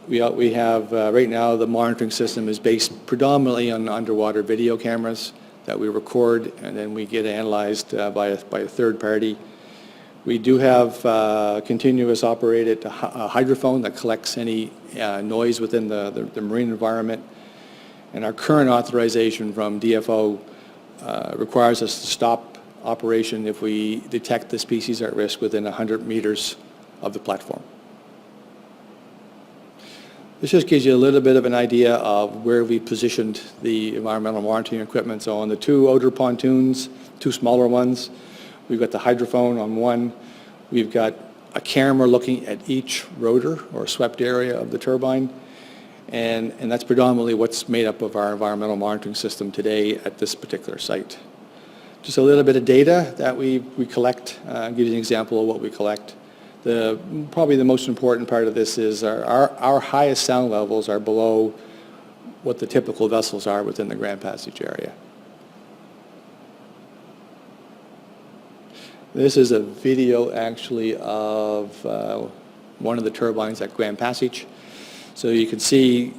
We have, right now, the monitoring system is based predominantly on underwater video cameras that we record, and then we get analyzed by a third party. We do have continuous operated hydrophone that collects any noise within the marine environment. And our current authorization from DFO requires us to stop operation if we detect the species at risk within 100 meters of the platform. This just gives you a little bit of an idea of where we positioned the environmental monitoring equipment. So on the two odor pontoons, two smaller ones, we've got the hydrophone on one. We've got a camera looking at each rotor or swept area of the turbine. And that's predominantly what's made up of our environmental monitoring system today at this particular site. Just a little bit of data that we collect. I'll give you an example of what we collect. Probably the most important part of this is our highest sound levels are below what the typical vessels are within the Grand Passage area. This is a video actually of one of the turbines at Grand Passage. So you can see,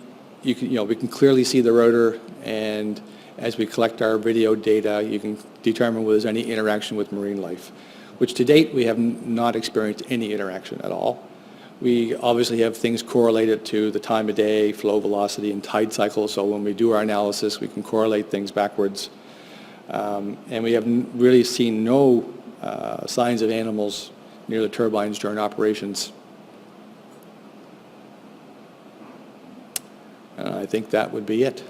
we can clearly see the rotor, and as we collect our video data, you can determine whether there's any interaction with marine life, which to date we have not experienced any interaction at all. We obviously have things correlated to the time of day, flow velocity, and tide cycle, so when we do our analysis we can correlate things backwards. And we have really seen no signs of animals near the turbines during operations. I think that would be it.